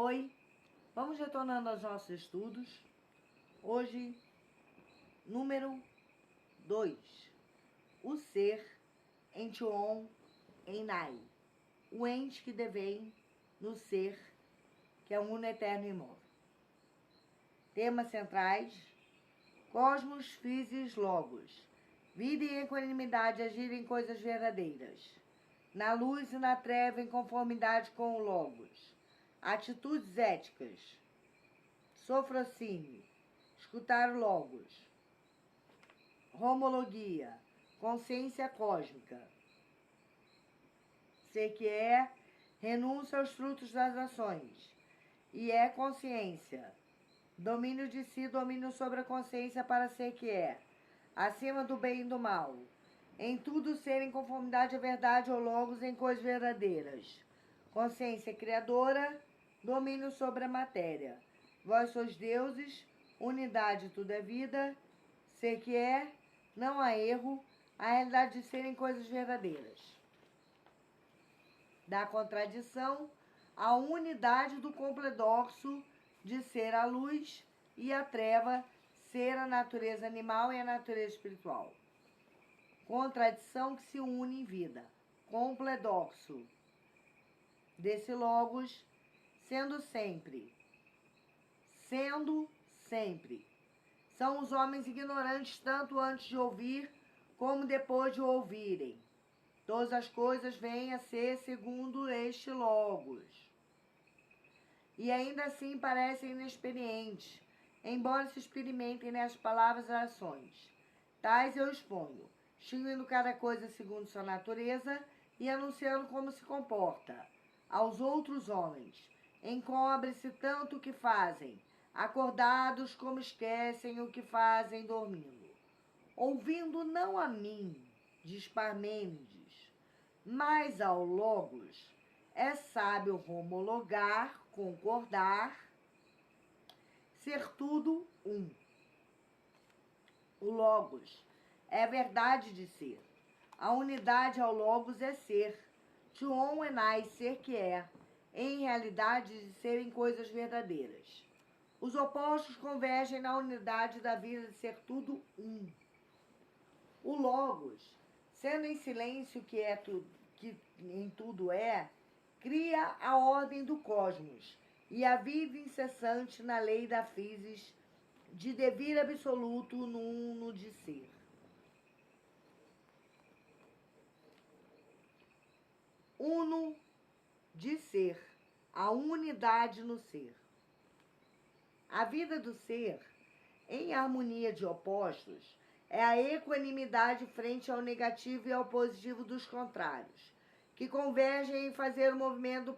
Oi, vamos retornando aos nossos estudos. Hoje, número 2. O ser ention enai. O ente que devém no ser, que é um uno eterno e imóvel. Temas centrais: cosmos, physis, logos. Vida e equanimidade agirem em coisas verdadeiras. Na luz e na treva em conformidade com o logos. Atitudes éticas. Sofrocínio. Escutar o logos. Homologia. Consciência cósmica. Ser que é, renúncia aos frutos das ações. E é consciência. Domínio de si, domínio sobre a consciência para ser que é. Acima do bem e do mal. Em tudo ser em conformidade à verdade ou logos em coisas verdadeiras. Consciência criadora, domínio sobre a matéria. Vós sois deuses, unidade tudo é vida, ser que é, não há erro, a realidade de serem coisas verdadeiras. Da contradição, a unidade do complexo de ser a luz e a treva, ser a natureza animal e a natureza espiritual. Contradição que se une em vida. Complexo desse logos, sendo sempre. São os homens ignorantes tanto antes de ouvir como depois de ouvirem. Todas as coisas vêm a ser segundo este logos. E ainda assim parecem inexperientes, embora se experimentem nas palavras e ações. Tais eu exponho, extinguindo cada coisa segundo sua natureza e anunciando como se comporta. Aos outros homens, encobre-se tanto o que fazem, acordados como esquecem o que fazem dormindo. Ouvindo não a mim, diz Parmênides, mas ao Logos, é sábio homologar, concordar, ser tudo um. O Logos é a verdade de ser. A unidade ao Logos é ser. Tion enai, ser que é, em realidade de serem coisas verdadeiras. Os opostos convergem na unidade da vida de ser tudo um. O Logos, sendo em silêncio que é tudo, que em tudo é, cria a ordem do cosmos e a vida incessante na lei da physis de devir absoluto no uno de ser. Uno de ser, a unidade no ser. A vida do ser, em harmonia de opostos, é a equanimidade frente ao negativo e ao positivo dos contrários, que convergem em fazer o movimento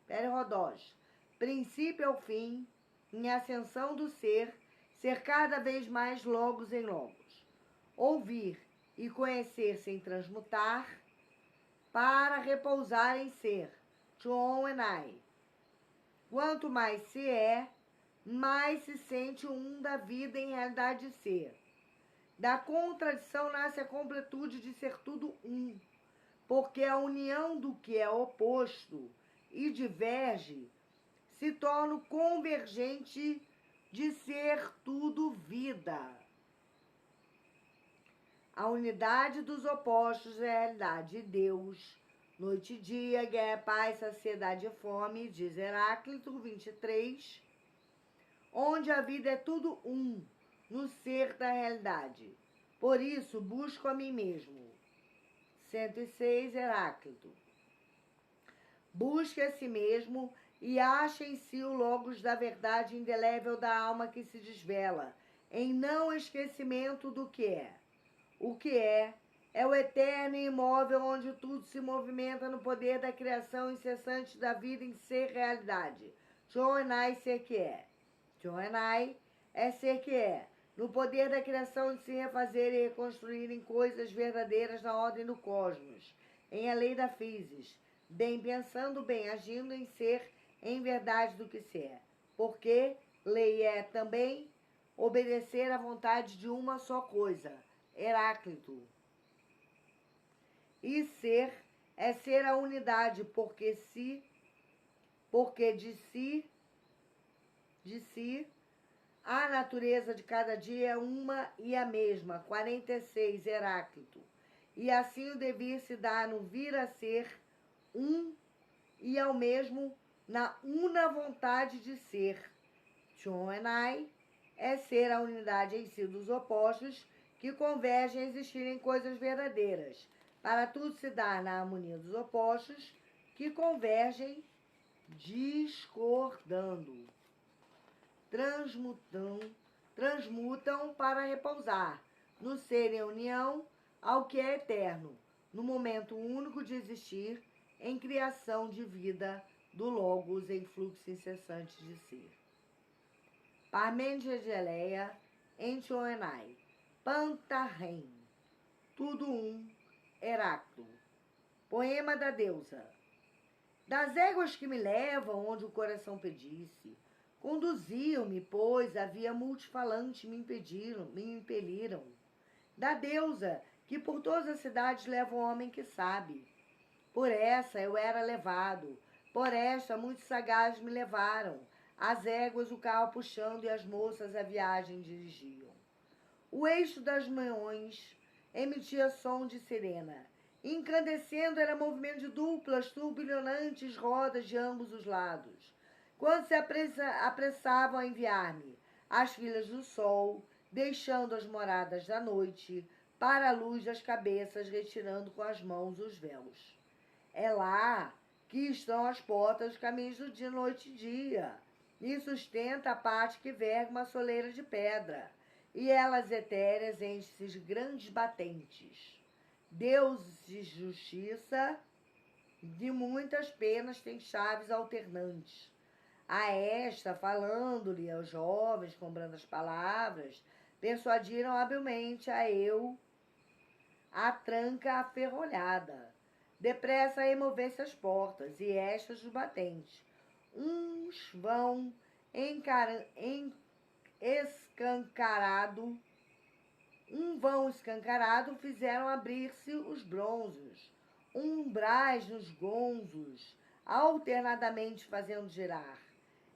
perirodós, princípio ao fim, em ascensão do ser cada vez mais logos em logos. Ouvir e conhecer sem transmutar, para repousar em ser, Tion enai. Quanto mais se é, mais se sente um da vida em realidade de ser. Da contradição nasce a completude de ser tudo um, porque a união do que é oposto e diverge se torna o convergente de ser tudo vida. A unidade dos opostos é a realidade de Deus. Noite e dia, guerra, paz, saciedade e fome, diz Heráclito 23, onde a vida é tudo um, no ser da realidade. Por isso, busco a mim mesmo. 106, Heráclito. Busque a si mesmo e ache em si o logos da verdade indelével da alma que se desvela, em não esquecimento do que é. O que é o eterno e imóvel onde tudo se movimenta no poder da criação incessante da vida em ser realidade. Tion enai, ser que é. Tion enai é ser que é, no poder da criação de se refazer e reconstruir em coisas verdadeiras na ordem do cosmos, em a lei da physis, bem pensando, bem agindo em ser em verdade do que se é. Porque lei é também obedecer à vontade de uma só coisa, Heráclito. E ser é ser a unidade, porque se porque de si, a natureza de cada dia é uma e a mesma, 46, Heráclito. E assim o devir se dá no vir a ser um e ao mesmo na una vontade de ser. Chonenai é ser a unidade em si dos opostos que convergem a existir em coisas verdadeiras. Para tudo se dá na harmonia dos opostos que convergem discordando. Transmutam para repousar no ser em união ao que é eterno, no momento único de existir, em criação de vida do Logos em fluxo incessante de ser. Parmênides de Eleia, Entionai, Pantarrem, tudo um, Heráclito. Poema da deusa. Das éguas que me levam onde o coração pedisse, conduziam-me, pois a via multifalante me impeliram. Da deusa, que por todas as cidades leva o homem que sabe. Por essa eu era levado, por esta muitos sagazes me levaram, as éguas o carro puxando e as moças a viagem dirigiam. O eixo das manhões emitia som de sirena, incandescendo era movimento de duplas, turbilhonantes rodas de ambos os lados. Quando se apressavam a enviar-me as filhas do sol, deixando as moradas da noite, para a luz das cabeças, retirando com as mãos os véus. É lá que estão as portas dos caminhos de noite e dia, e sustenta a parte que verga uma soleira de pedra, e elas etéreas enchem-se grandes batentes. Deus de justiça, de muitas penas tem chaves alternantes. A esta, falando-lhe aos jovens com brandas palavras, persuadiram habilmente a eu a tranca aferrolhada. Depressa a remover-se as portas, e estas os batentes. Uns vão escancarado fizeram abrir-se os bronzos, umbrais nos gonzos, alternadamente fazendo girar,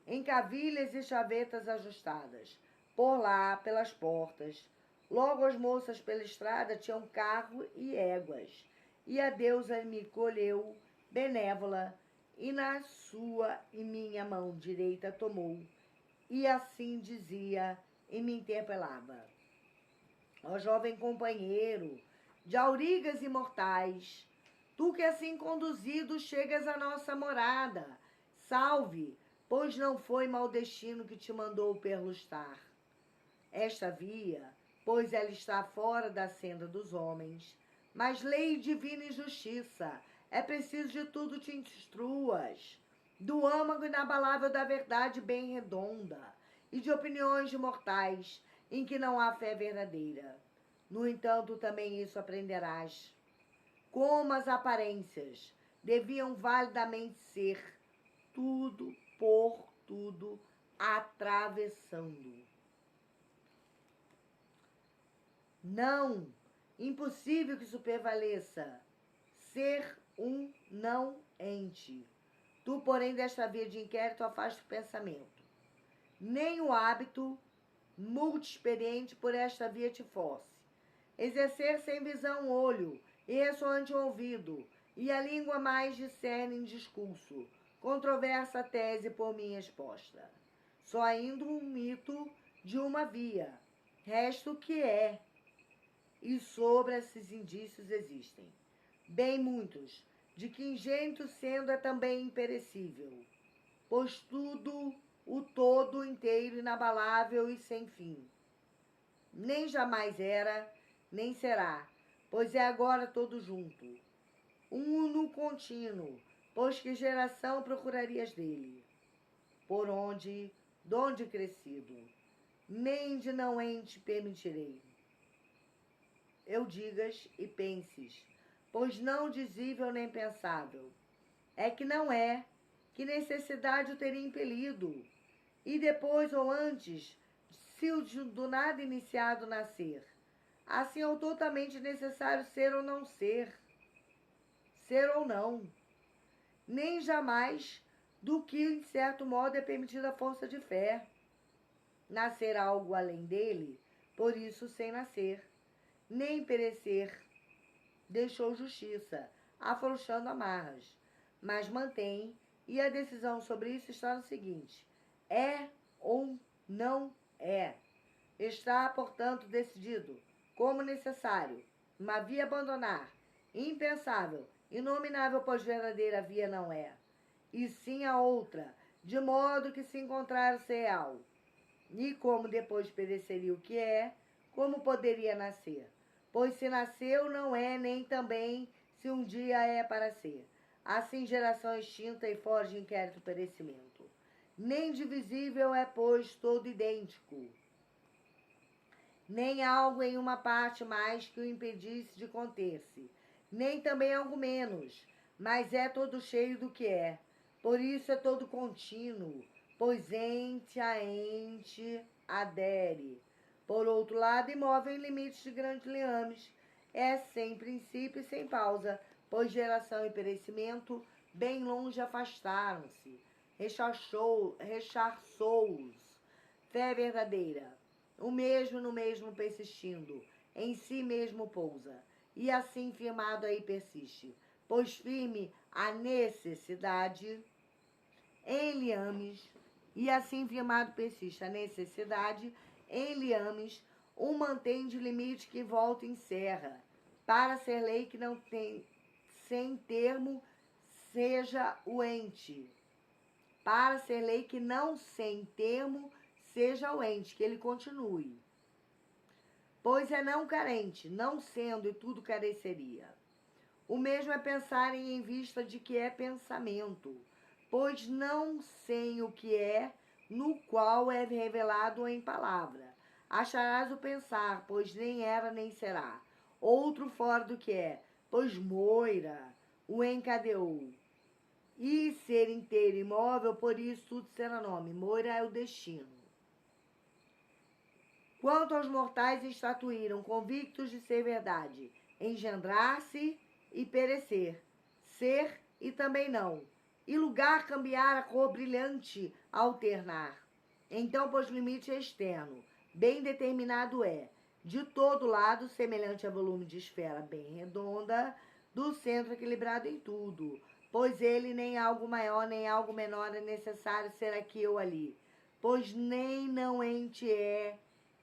encavilhas e chavetas ajustadas, por lá, pelas portas. Logo as moças pela estrada tinham carro e éguas, e a deusa me colheu, benévola, e na sua e minha mão direita tomou, e assim dizia e me interpelava. Ó jovem companheiro, de aurigas imortais, tu que assim conduzido chegas à nossa morada, salve, pois não foi mau destino que te mandou perlustar. Esta via, pois ela está fora da senda dos homens, mas lei divina e justiça, é preciso de tudo te instruas, do âmago inabalável da verdade bem redonda, e de opiniões de mortais, em que não há fé verdadeira. No entanto, também isso aprenderás. Como as aparências deviam validamente ser, tudo por tudo, atravessando. Não, impossível que isso prevaleça, ser um não ente. Tu, porém, desta via de inquérito afasta o pensamento. Nem o hábito multiexperiente por esta via te force. Exercer sem visão o olho e ressoante o ouvido, e a língua mais discerne em discurso, controversa tese por mim exposta. Só ainda um mito de uma via, resto que é, e sobre esses indícios existem, bem muitos, de que ingênito sendo é também imperecível, pois tudo, o todo inteiro, inabalável e sem fim. Nem jamais era, nem será, pois é agora todo junto. Uno contínuo, pois que geração procurarias dele? Por onde, donde crescido, nem de não ente permitirei. Eu digas e penses, pois não dizível nem pensável. É que não é, que necessidade o teria impelido, e depois ou antes, se o do nada iniciado nascer, assim é totalmente necessário ser ou não ser ou não, nem jamais do que, em certo modo, é permitida a força de fé. Nascer algo além dele, por isso sem nascer, nem perecer, deixou justiça, afrouxando amarras, mas mantém, e a decisão sobre isso está no seguinte: é ou não é. Está, portanto, decidido, como necessário, uma via abandonar, impensável, inominável, pois verdadeira via não é, e sim a outra, de modo que se encontrar o real. E como depois pereceria o que é, como poderia nascer? Pois se nasceu, não é, nem também se um dia é para ser. Assim, geração extinta e fora de inquérito perecimento. Nem divisível é, pois, todo idêntico, nem algo em uma parte mais que o impedisse de conter-se, nem também algo menos, mas é todo cheio do que é. Por isso é todo contínuo, pois ente a ente adere. Por outro lado, imóvel em limites de grandes liames, é sem princípio e sem pausa, pois geração e perecimento bem longe afastaram-se. Rechaçou-os. Fé verdadeira, o mesmo no mesmo persistindo, em si mesmo pousa, e assim firmado aí persiste, pois firme a necessidade em liames, e assim firmado persiste a necessidade em liames, o mantém de limite que volta e encerra, para ser lei que não tem, sem termo, seja o ente. Para ser lei que não sem termo seja o ente, que ele continue. Pois é não carente, não sendo e tudo careceria. O mesmo é pensar em vista de que é pensamento, pois não sem o que é, no qual é revelado em palavra. Acharás o pensar, pois nem era nem será. Outro fora do que é, pois moira o encadeou. E ser inteiro imóvel, por isso tudo será nome. Moira é o destino. Quanto aos mortais estatuíram, convictos de ser verdade, engendrar-se e perecer, ser e também não, e lugar cambiar a cor brilhante, alternar. Então, pois limite é externo, bem determinado é, de todo lado, semelhante a volume de esfera bem redonda, do centro equilibrado em tudo, pois ele nem algo maior nem algo menor é necessário ser aqui ou ali, pois nem não ente é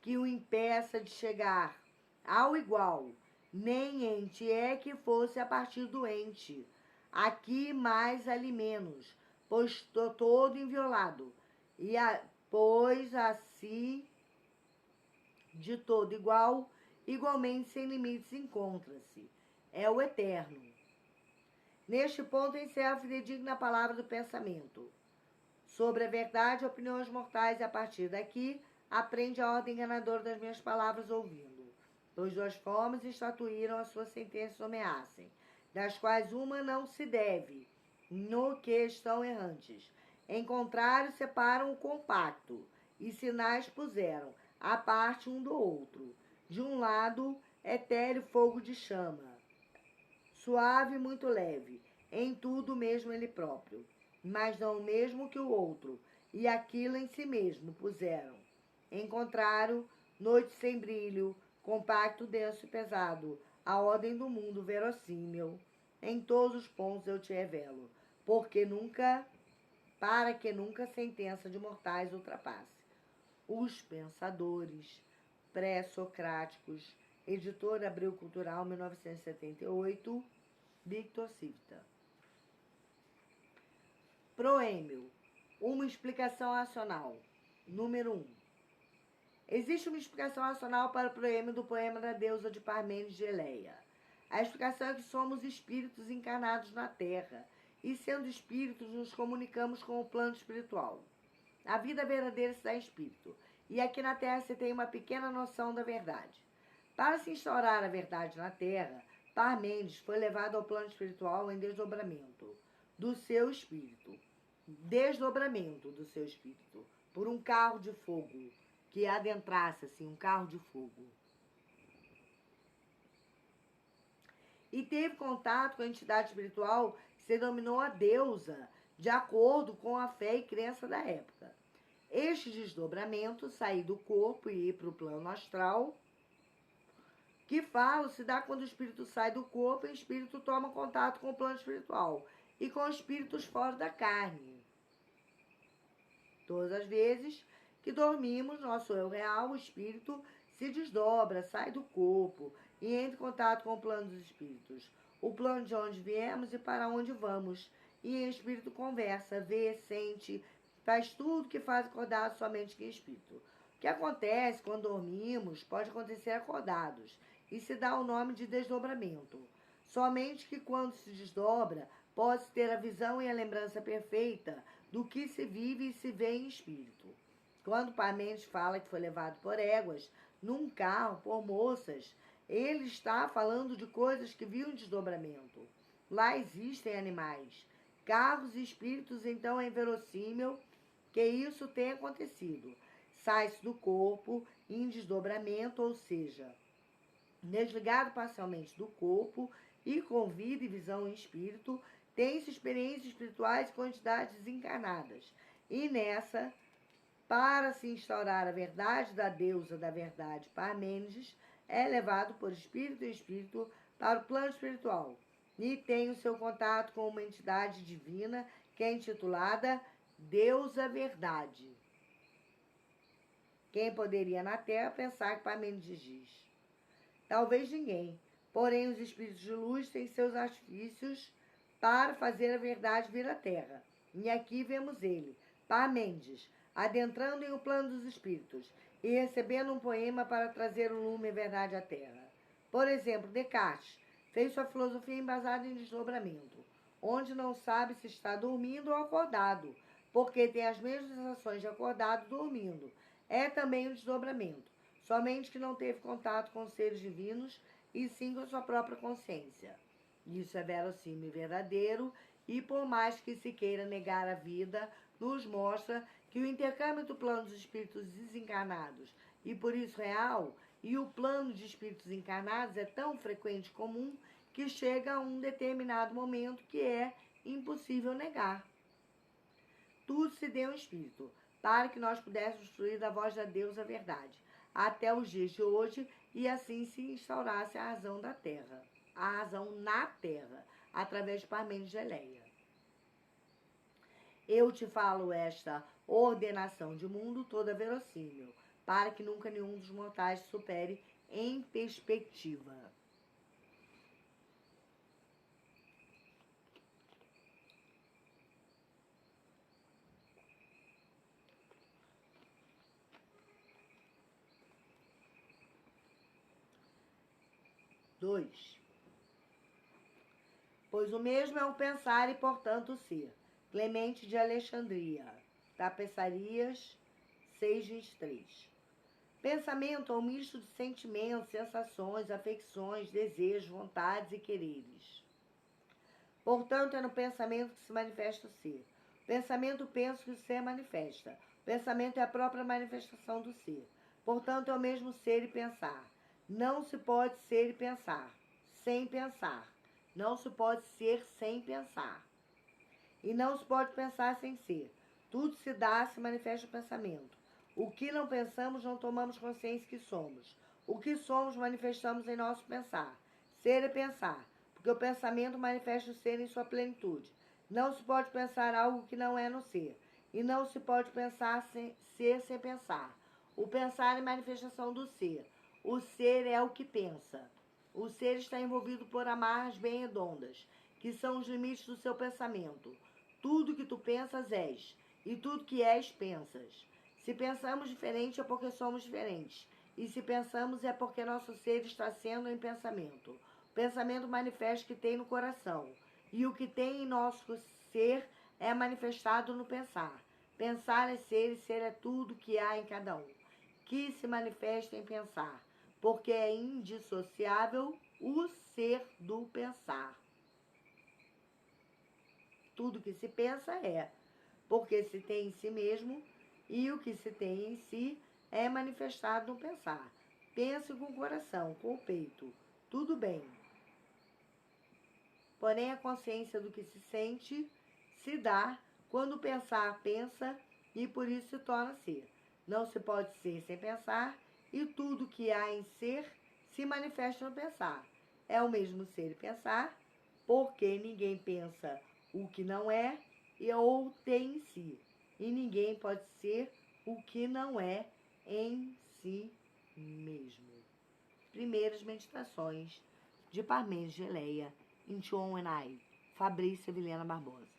que o impeça de chegar ao igual, nem ente é que fosse a partir do ente, aqui mais ali menos, pois todo inviolado, pois assim de todo igual, igualmente sem limites encontra-se, é o eterno. Neste ponto encerra a fidedigna palavra do pensamento. Sobre a verdade, opiniões mortais, e a partir daqui, aprende a ordem enganadora das minhas palavras ouvindo. Pois duas formas estatuíram a sua sentença ou ameaçem, das quais uma não se deve, no que estão errantes. Em contrário, separam o compacto, e sinais puseram, à parte um do outro. De um lado, etéreo fogo de chama, suave e muito leve, em tudo mesmo ele próprio, mas não o mesmo que o outro, e aquilo em si mesmo puseram. Em contrário, noite sem brilho, compacto, denso e pesado, a ordem do mundo verossímil. Em todos os pontos eu te revelo, para que nunca a sentença de mortais ultrapasse. Os pensadores pré-socráticos, editora Abril Cultural, 1978, Victor Civita. Proêmio, uma explicação racional. Número 1. Existe uma explicação racional para o proêmio do poema da deusa de Parmênides de Eleia. A explicação é que somos espíritos encarnados na Terra, e sendo espíritos nos comunicamos com o plano espiritual. A vida verdadeira se dá em espírito, e aqui na Terra se tem uma pequena noção da verdade. Para se instaurar a verdade na Terra, Parmênides foi levado ao plano espiritual em desdobramento do seu espírito, por um carro de fogo, que adentrasse assim, um carro de fogo. E teve contato com a entidade espiritual que se denominou a deusa, de acordo com a fé e crença da época. Este desdobramento, sair do corpo e ir para o plano astral, que falo, se dá quando o espírito sai do corpo e o espírito toma contato com o plano espiritual e com espíritos fora da carne. Todas as vezes que dormimos, nosso eu real, o espírito, se desdobra, sai do corpo e entra em contato com o plano dos espíritos, o plano de onde viemos e para onde vamos. E em espírito conversa, vê, sente, faz tudo que faz acordado somente que espírito. O que acontece quando dormimos pode acontecer acordados e se dá o nome de desdobramento. Somente que quando se desdobra, pode-se ter a visão e a lembrança perfeita do que se vive e se vê em espírito. Quando Parmênides fala que foi levado por éguas, num carro, por moças, ele está falando de coisas que viu em desdobramento. Lá existem animais, carros e espíritos, então é inverossímil que isso tenha acontecido. Sai-se do corpo em desdobramento, ou seja, desligado parcialmente do corpo e com vida e visão em espírito, tem-se experiências espirituais e quantidades desencarnadas. E nessa, para se instaurar a verdade da deusa da verdade Parmênides, é levado por espírito em espírito para o plano espiritual e tem o seu contato com uma entidade divina que é intitulada Deusa Verdade. Quem poderia na Terra pensar que Parmênides diz? Talvez ninguém, porém os espíritos de luz têm seus artifícios para fazer a verdade vir à Terra. E aqui vemos ele, Parmênides, adentrando em o plano dos espíritos e recebendo um poema para trazer o lume e a verdade à Terra. Por exemplo, Descartes fez sua filosofia embasada em desdobramento, onde não sabe se está dormindo ou acordado, porque tem as mesmas sensações de acordado dormindo. É também um desdobramento, somente que não teve contato com os seres divinos e sim com sua própria consciência. Isso é verossímil e verdadeiro, e por mais que se queira negar a vida, nos mostra que o intercâmbio do plano dos espíritos desencarnados e por isso real, e o plano de espíritos encarnados é tão frequente e comum que chega a um determinado momento que é impossível negar. Tudo se deu em espírito, para que nós pudéssemos fruir da voz da deusa verdade, até os dias de hoje, e assim se instaurasse a razão da Terra, a razão na Terra, através de Parmênides de Eleia. Eu te falo esta ordenação de mundo toda verossímil, para que nunca nenhum dos mortais supere em perspectiva. Pois o mesmo é o pensar e, portanto, o ser. Clemente de Alexandria, Tapeçarias 6:23. Pensamento é um misto de sentimentos, sensações, afecções, desejos, vontades e quereres. Portanto, é no pensamento que se manifesta o ser. O pensamento pensa que o ser manifesta. O pensamento é a própria manifestação do ser. Portanto, é o mesmo ser e pensar. Não se pode ser e pensar sem pensar. Não se pode ser sem pensar. E não se pode pensar sem ser. Tudo se dá, se manifesta o pensamento. O que não pensamos, não tomamos consciência que somos. O que somos, manifestamos em nosso pensar. Ser é pensar, porque o pensamento manifesta o ser em sua plenitude. Não se pode pensar algo que não é no ser. E não se pode pensar ser sem pensar. O pensar é manifestação do ser. O ser é o que pensa. O ser está envolvido por amarras bem redondas, que são os limites do seu pensamento. Tudo que tu pensas és, e tudo que és, pensas. Se pensamos diferente é porque somos diferentes, e se pensamos é porque nosso ser está sendo em pensamento. O pensamento manifesta o que tem no coração, e o que tem em nosso ser é manifestado no pensar. Pensar é ser, e ser é tudo que há em cada um, que se manifesta em pensar, porque é indissociável o ser do pensar. Tudo que se pensa é, porque se tem em si mesmo, e o que se tem em si é manifestado no pensar. Pense com o coração, com o peito, tudo bem. Porém, a consciência do que se sente se dá Quando pensar, pensa, e por isso se torna ser. Não se pode ser sem pensar, e tudo que há em ser se manifesta no pensar. É o mesmo ser e pensar, porque ninguém pensa o que não é ou tem em si, e ninguém pode ser o que não é em si mesmo. Primeiras meditações de Parmênides de Eleia, em Chon and I, Fabrícia Vilhena Barbosa.